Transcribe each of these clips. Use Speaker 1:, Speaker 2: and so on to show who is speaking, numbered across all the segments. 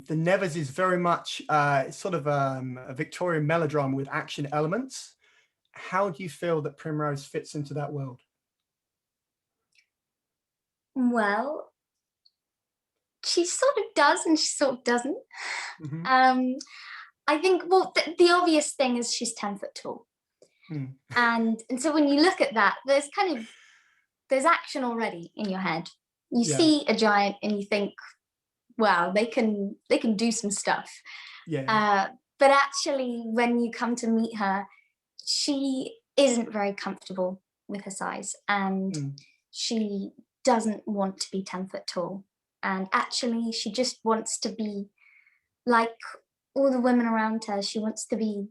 Speaker 1: The Nevers is very much sort of a Victorian melodrama with action elements. How do you feel that Primrose fits into that world?
Speaker 2: Well, she sort of does and she sort of doesn't.
Speaker 1: Mm-hmm.
Speaker 2: I think, well, the obvious thing is she's 10 foot tall.
Speaker 1: Mm.
Speaker 2: And so when you look at that, there's action already in your head. You
Speaker 1: Yeah.
Speaker 2: see a giant and you think, wow, they can do some stuff.
Speaker 1: Yeah.
Speaker 2: But actually, when you come to meet her, she isn't very comfortable with her size, and she doesn't want to be 10 foot tall. And actually, she just wants to be like all the women around her. She wants to be,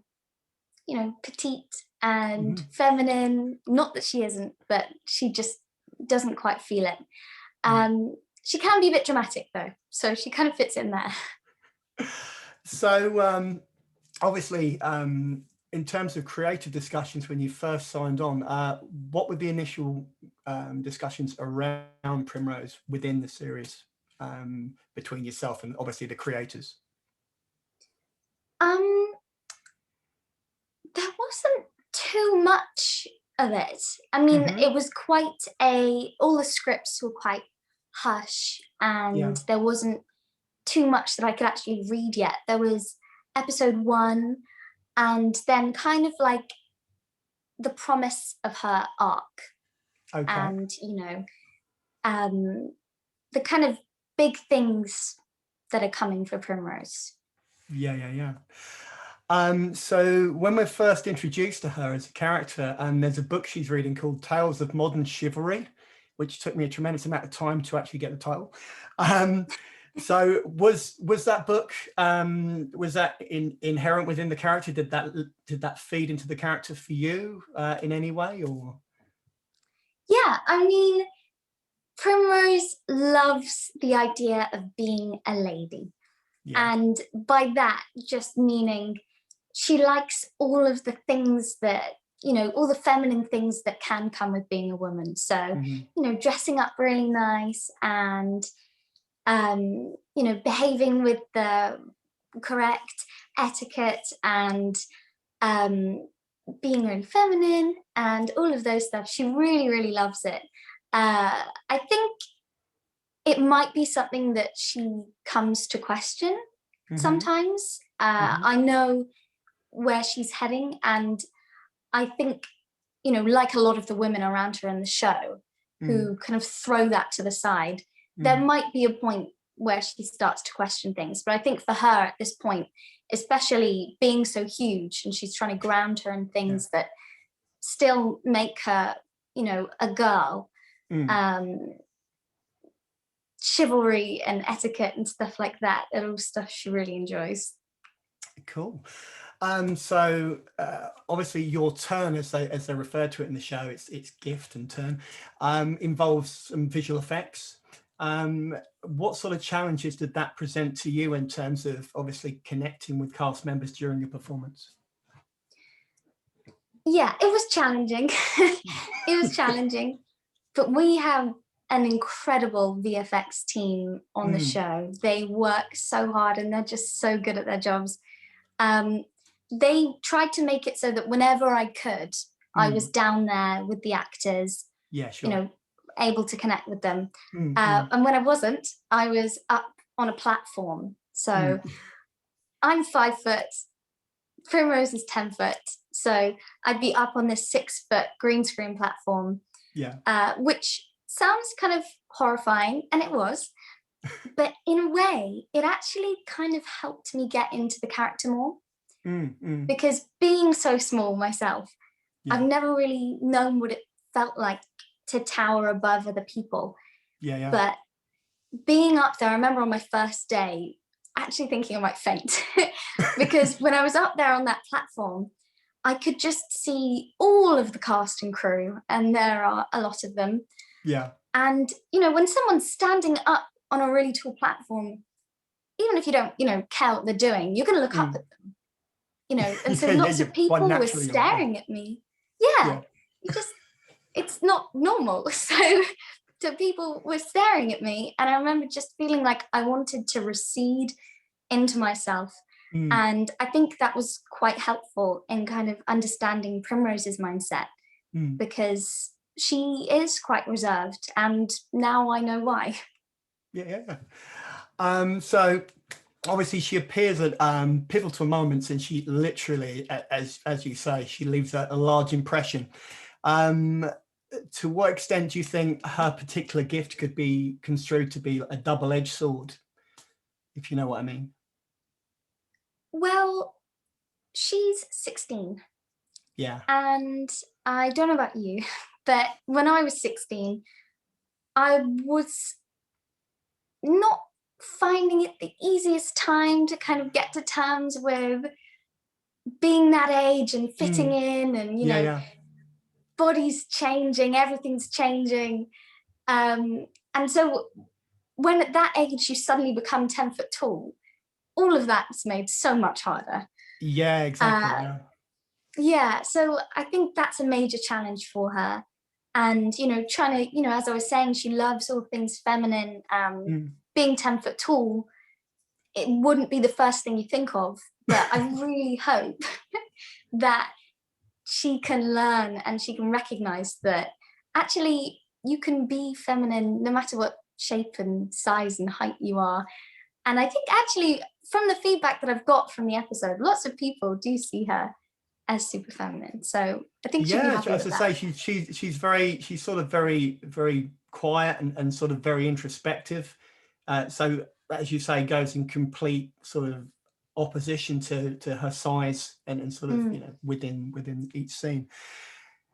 Speaker 2: petite and feminine. Not that she isn't, but she just doesn't quite feel it. She can be a bit dramatic though, so she kind of fits in there.
Speaker 1: So obviously, in terms of creative discussions when you first signed on, what were the initial discussions around Primrose within the series, between yourself and obviously the creators?
Speaker 2: There wasn't too much of it. I mean, it was quite all the scripts were quite hush, and there wasn't too much that I could actually read yet. There was episode 1, and then kind of like the promise of her arc.
Speaker 1: Okay.
Speaker 2: And, the kind of big things that are coming for Primrose.
Speaker 1: Yeah. So when we're first introduced to her as a character, there's a book she's reading called Tales of Modern Chivalry, which took me a tremendous amount of time to actually get the title. So was that book, was that inherent within the character? Did that feed into the character for you in any way, or?
Speaker 2: Yeah, I mean, Primrose loves the idea of being a lady. Yeah. And by that, just meaning she likes all of the things that, all the feminine things that can come with being a woman. So, dressing up really nice and, behaving with the correct etiquette and being really feminine and all of those stuff. She really, really loves it. I think it might be something that she comes to question sometimes. I know where she's heading, and I think, like a lot of the women around her in the show who kind of throw that to the side, there might be a point where she starts to question things. But I think for her at this point, especially being so huge, and she's trying to ground her in things that still make her, a girl, chivalry and etiquette and stuff like that are all stuff she really enjoys.
Speaker 1: Cool. So obviously your turn, as they refer to it in the show, it's gift and turn, involves some visual effects. What sort of challenges did that present to you in terms of obviously connecting with cast members during your performance?
Speaker 2: Yeah, it was challenging. It was challenging, but we have an incredible VFX team on the show. They work so hard and they're just so good at their jobs. They tried to make it so that whenever I could, I was down there with the actors, able to connect with them. And when I wasn't, I was up on a platform. So I'm 5 foot, Primrose is 10 foot. So I'd be up on this 6 foot green screen platform, which sounds kind of horrifying, and it was. But in a way, it actually kind of helped me get into the character more. Because being so small myself, I've never really known what it felt like to tower above other people. But being up there, I remember on my first day, actually thinking I might faint. Because when I was up there on that platform, I could just see all of the cast and crew, and there are a lot of them. And, when someone's standing up on a really tall platform, even if you don't, care what they're doing, you're going to look up at them. And so lots of people were staring at me. It's not normal. So people were staring at me, and I remember just feeling like I wanted to recede into myself. And I think that was quite helpful in kind of understanding Primrose's mindset, because she is quite reserved, and now I know why.
Speaker 1: Yeah. So obviously she appears at pivotal moments, and she literally, as you say, she leaves a large impression. To what extent do you think her particular gift could be construed to be a double-edged sword, if you know what I mean?
Speaker 2: Well, she's 16.
Speaker 1: Yeah.
Speaker 2: And I don't know about you, but when I was 16, I was not finding it the easiest time to kind of get to terms with being that age and fitting in, and, you know, body's changing, everything's changing. And so when at that age you suddenly become 10 foot tall, all of that's made so much harder.
Speaker 1: Yeah, exactly.
Speaker 2: Yeah, so I think that's a major challenge for her. And, you know, trying to, you know, as I was saying, she loves all things feminine. Being 10 foot tall, it wouldn't be the first thing you think of. But I really hope that she can learn and she can recognize that actually you can be feminine no matter what shape and size and height you are. And I think actually from the feedback that I've got from the episode, lots of people do see her as super feminine. So I think she'd be happy with that.
Speaker 1: As I say, she's sort of very, very quiet and sort of very introspective. So as you say, goes in complete sort of opposition to her size and sort of, you know, within each scene.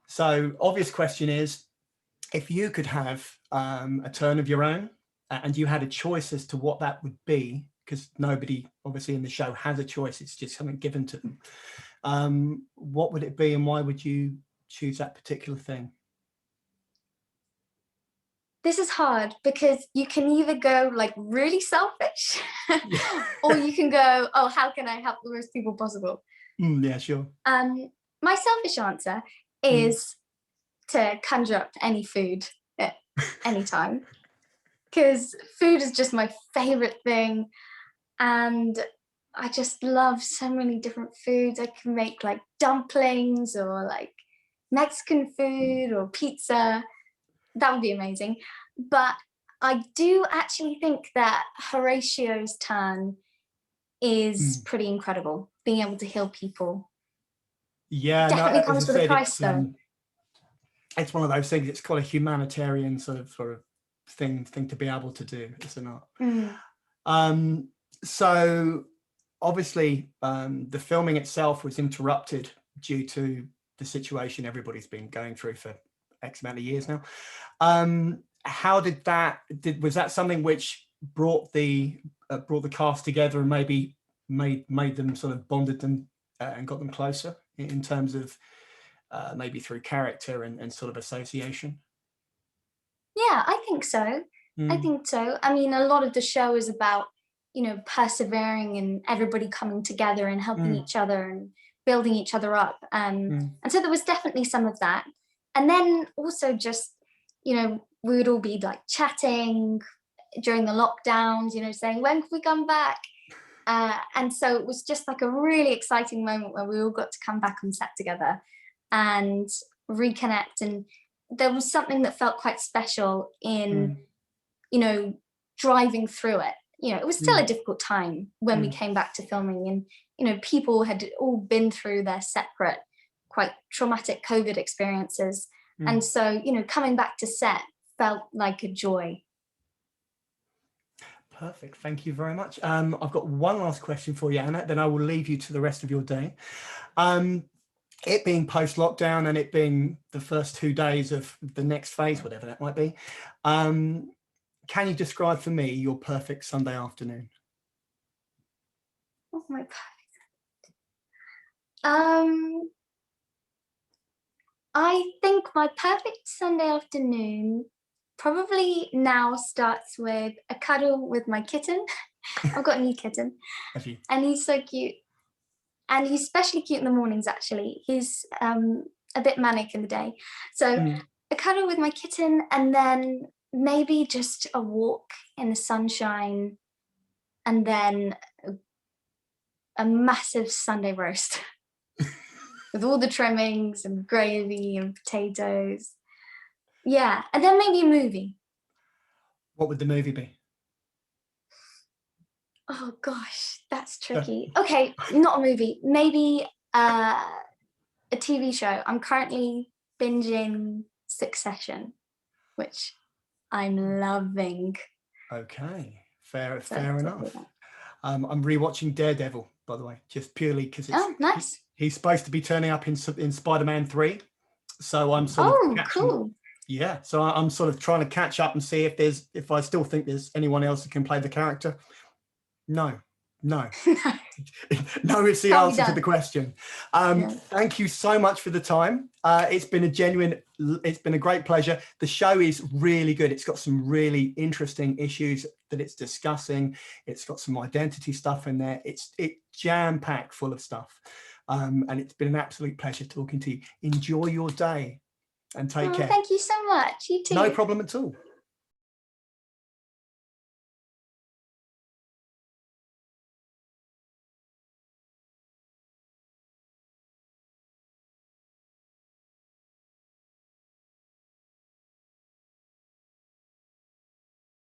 Speaker 1: So obvious question is, if you could have a turn of your own and you had a choice as to what that would be, because nobody obviously in the show has a choice, it's just something given to them, what would it be and why would you choose that particular thing?
Speaker 2: This is hard because you can either go like really selfish or you can go, oh, how can I help the most people possible?
Speaker 1: Yeah, sure.
Speaker 2: My selfish answer is to conjure up any food at any time, because food is just my favorite thing. And I just love so many different foods. I can make like dumplings or like Mexican food or pizza. That would be amazing. But I do actually think that Horatio's turn is pretty incredible, being able to heal people.
Speaker 1: Yeah,
Speaker 2: Definitely
Speaker 1: no, as
Speaker 2: comes
Speaker 1: I
Speaker 2: with a
Speaker 1: said,
Speaker 2: price though.
Speaker 1: It's one of those things. It's quite a humanitarian sort of thing to be able to do, is it not? So obviously the filming itself was interrupted due to the situation everybody's been going through for X amount of years now. How did that, was that something which brought the cast together and maybe made them sort of bonded them and got them closer in terms of maybe through character and sort of association?
Speaker 2: Yeah, I think so. I think so. I mean, a lot of the show is about, you know, persevering and everybody coming together and helping each other and building each other up. And so there was definitely some of that. And then also just, you know, we would all be like chatting during the lockdowns, you know, saying, when can we come back? And so it was just like a really exciting moment where we all got to come back on set together and reconnect. And there was something that felt quite special in, you know, driving through it. You know, it was still a difficult time when we came back to filming, and, you know, people had all been through their separate, quite traumatic COVID experiences. And so, you know, coming back to set felt like a joy.
Speaker 1: Perfect. Thank you very much. I've got one last question for you, Anna, then I will leave you to the rest of your day. It being post-lockdown and it being the first 2 days of the next phase, whatever that might be, can you describe for me your perfect Sunday afternoon?
Speaker 2: Oh, my perfect. I think my perfect Sunday afternoon probably now starts with a cuddle with my kitten. I've got a new kitten, and he's so cute. And he's especially cute in the mornings, actually. He's a bit manic in the day. So a cuddle with my kitten, and then maybe just a walk in the sunshine, and then a massive Sunday roast with all the trimmings and gravy and potatoes. Yeah, and then maybe a movie.
Speaker 1: What would the movie be?
Speaker 2: Oh gosh, that's tricky. Okay, not a movie. Maybe a TV show. I'm currently binging Succession, which I'm loving.
Speaker 1: Okay, fair
Speaker 2: So
Speaker 1: enough. I'm rewatching Daredevil, by the way, just purely because it's
Speaker 2: nice.
Speaker 1: He's supposed to be turning up in Spider-Man 3, so I'm sort of
Speaker 2: cool.
Speaker 1: Yeah, so I'm sort of trying to catch up and see if I still think there's anyone else who can play the character. No. No, it's the answer to the question. Thank you so much for the time. It's been a great pleasure. The show is really good. It's got some really interesting issues that it's discussing. It's got some identity stuff in there. It's jam-packed full of stuff. And it's been an absolute pleasure talking to you. Enjoy your day and take care.
Speaker 2: Thank you so much. You too.
Speaker 1: No problem at all.